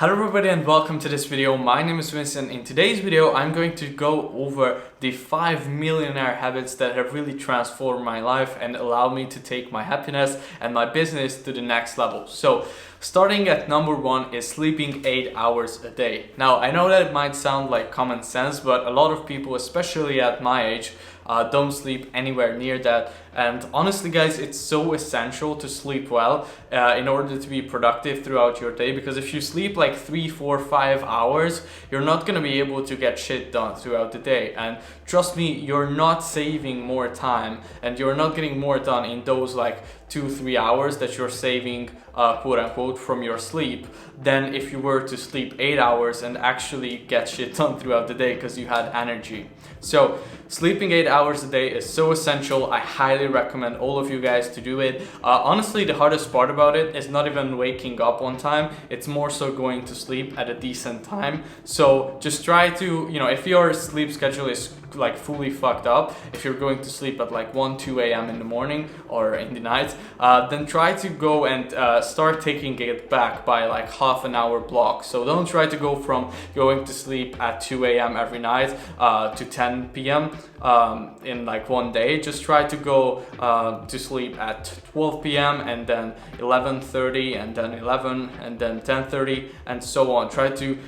Hello everybody and welcome to this video. My name is Vincent. In today's video, I'm going to go over the 5 millionaire habits that have really transformed my life and allowed me to take my happiness and my business to the next level. So starting at number 1 is sleeping 8 hours a day. Now I know that it might sound like common sense, but a lot of people, especially at my age, don't sleep anywhere near that. And honestly guys, it's so essential to sleep well in order to be productive throughout your day, because if you sleep like 3, 4, 5 hours, you're not gonna be able to get shit done throughout the day. And trust me, you're not saving more time and you're not getting more done in those like 2-3 hours that you're saving quote unquote from your sleep than if you were to sleep 8 hours and actually get shit done throughout the day because you had energy. So sleeping 8 hours a day is so essential. I highly recommend all of you guys to do it. Honestly, the hardest part about it is not even waking up on time. It's more so going to sleep at a decent time. So just try to, if your sleep schedule is like fully fucked up, if you're going to sleep at like 1-2 a.m. in the morning or in the night, then try to go and start taking it back by like half an hour block. So don't try to go from going to sleep at 2 a.m. every night to 10 p.m. In like one day. Just try to go to sleep at 12 p.m. and then 11:30 and then 11 and then 10:30 and so on. Try to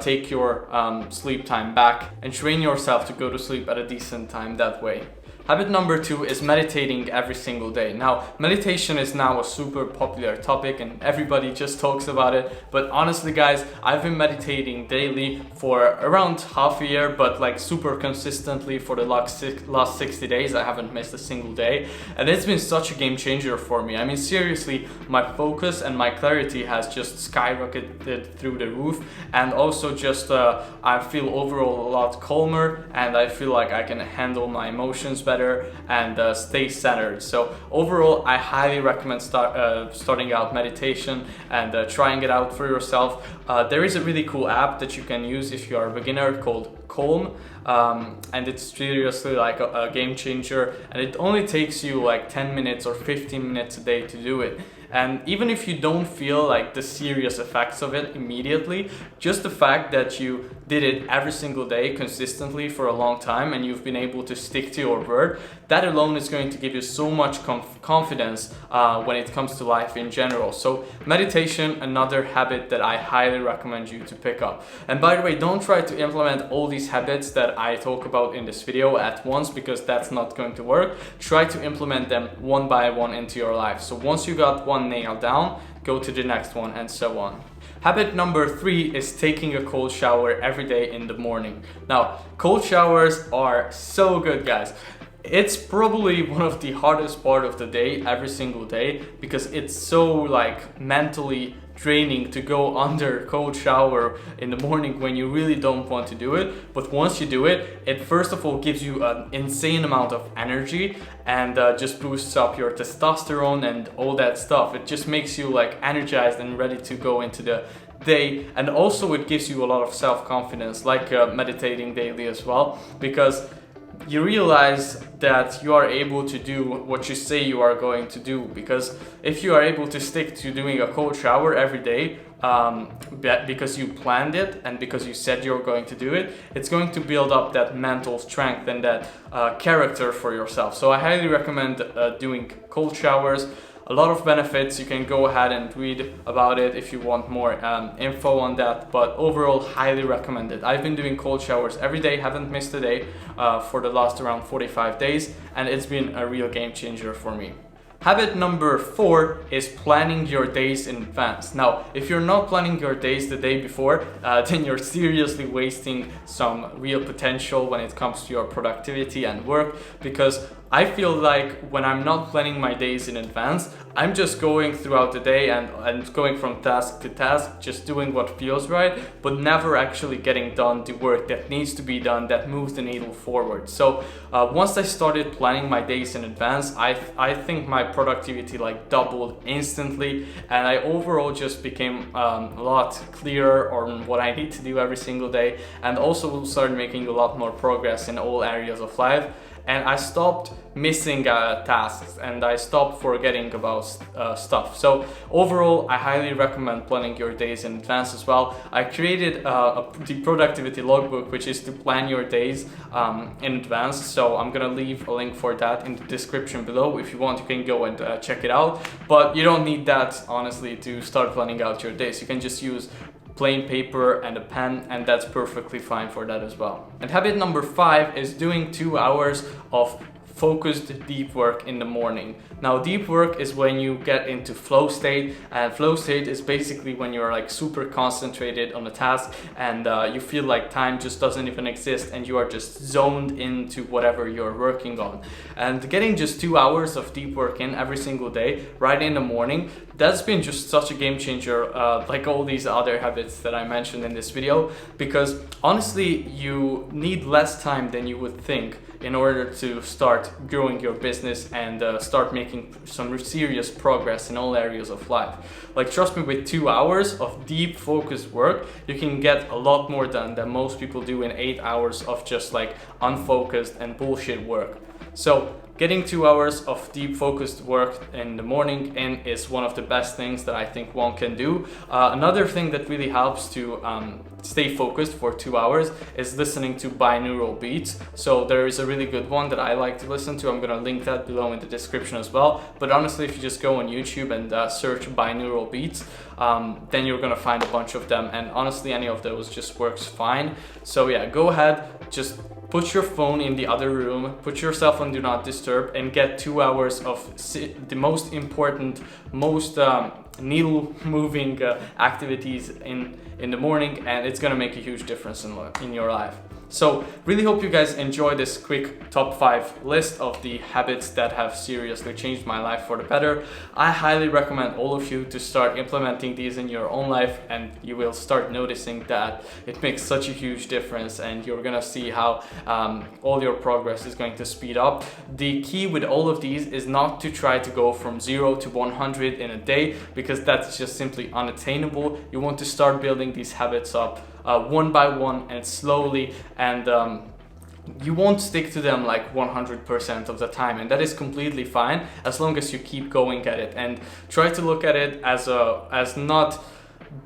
take your sleep time back and train yourself to go to sleep at a decent time that way. Habit number 2 is meditating every single day. Now, meditation is now a super popular topic and everybody just talks about it. But honestly, guys, I've been meditating daily for around half a year, but like super consistently for the last 60 days. I haven't missed a single day. And it's been such a game changer for me. I mean, seriously, my focus and my clarity has just skyrocketed through the roof. And also just, I feel overall a lot calmer and I feel like I can handle my emotions better and stay centered. So overall, I highly recommend starting out meditation and trying it out for yourself. There is a really cool app that you can use if you are a beginner called Calm, and it's seriously like a game changer, and it only takes you like 10 minutes or 15 minutes a day to do it. And even if you don't feel like the serious effects of it immediately, just the fact that you did it every single day consistently for a long time and you've been able to stick to your word, that alone is going to give you so much confidence when it comes to life in general. So meditation, another habit that I highly recommend you to pick up. And by the way, don't try to implement all these habits that I talk about in this video at once, because that's not going to work. Try to implement them one by one into your life. So once you got one nailed down, go to the next one and so on. Habit number 3 is taking a cold shower every day in the morning. Now, cold showers are so good, guys. It's probably one of the hardest part of the day every single day, because it's so like mentally draining to go under a cold shower in the morning when you really don't want to do it. But once you do it, it first of all gives you an insane amount of energy and just boosts up your testosterone and all that stuff. It just makes you like energized and ready to go into the day. And also it gives you a lot of self-confidence, like meditating daily as well, because you realize that you are able to do what you say you are going to do. Because if you are able to stick to doing a cold shower every day, because you planned it and because you said you're going to do it, it's going to build up that mental strength and that character for yourself. So I highly recommend doing cold showers. A lot of benefits. You can go ahead and read about it if you want more info on that, but overall, highly recommend it. I've been doing cold showers every day, haven't missed a day for the last around 45 days, and it's been a real game changer for me. Habit number 4 is planning your days in advance. Now, if you're not planning your days the day before, then you're seriously wasting some real potential when it comes to your productivity and work, because I feel like when I'm not planning my days in advance, I'm just going throughout the day and going from task to task, just doing what feels right, but never actually getting done the work that needs to be done, that moves the needle forward. So once I started planning my days in advance, I think my productivity like doubled instantly, and I overall just became a lot clearer on what I need to do every single day, and also started making a lot more progress in all areas of life. and I stopped missing tasks, and I stopped forgetting about stuff. So overall, I highly recommend planning your days in advance as well. I created the productivity logbook, which is to plan your days in advance. So I'm gonna leave a link for that in the description below. If you want, you can go and check it out. But you don't need that, honestly, to start planning out your days. You can just use plain paper and a pen, and that's perfectly fine for that as well. And habit number 5 is doing 2 hours of focused deep work in the morning. Now, deep work is when you get into flow state, and flow state is basically when you're like super concentrated on a task and you feel like time just doesn't even exist and you are just zoned into whatever you're working on. And getting just 2 hours of deep work in every single day right in the morning, that's been just such a game changer, like all these other habits that I mentioned in this video, because honestly you need less time than you would think in order to start growing your business and start making some serious progress in all areas of life. Like, trust me, with 2 hours of deep focused work, you can get a lot more done than most people do in 8 hours of just like unfocused and bullshit work. So getting 2 hours of deep focused work in the morning is one of the best things that I think one can do. Another thing that really helps to stay focused for 2 hours is listening to binaural beats. So there is a really good one that I like to listen to. I'm gonna link that below in the description as well. But honestly, if you just go on YouTube and search binaural beats, then you're gonna find a bunch of them. And honestly, any of those just works fine. So yeah, go ahead, just put your phone in the other room, put yourself on do not disturb, and get 2 hours of the most important, most needle moving activities in the morning, and it's gonna make a huge difference in your life. So really hope you guys enjoy this quick top 5 list of the habits that have seriously changed my life for the better. I highly recommend all of you to start implementing these in your own life, and you will start noticing that it makes such a huge difference, and you're gonna see how all your progress is going to speed up. The key with all of these is not to try to go from 0 to 100 in a day, because that's just simply unattainable. You want to start building these habits up one by one and slowly, and you won't stick to them like 100% of the time, and that is completely fine as long as you keep going at it. And try to look at it as not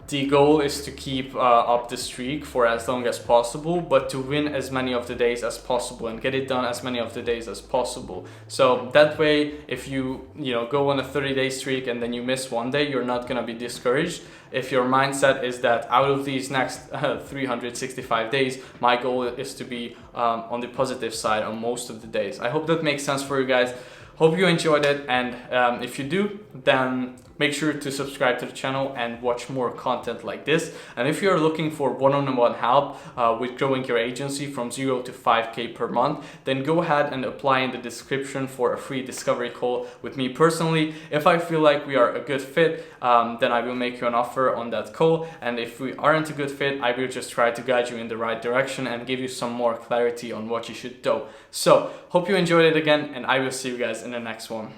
the goal is to keep up the streak for as long as possible, but to win as many of the days as possible and get it done as many of the days as possible. So that way, if you go on a 30-day streak and then you miss one day, you're not gonna be discouraged. If your mindset is that out of these next 365 days, my goal is to be on the positive side on most of the days. I hope that makes sense for you guys. Hope you enjoyed it, and if you do, then make sure to subscribe to the channel and watch more content like this. And if you're looking for one-on-one help with growing your agency from 0 to 5K per month, then go ahead and apply in the description for a free discovery call with me personally. If I feel like we are a good fit, then I will make you an offer on that call. And if we aren't a good fit, I will just try to guide you in the right direction and give you some more clarity on what you should do. So, hope you enjoyed it again, and I will see you guys in the next one.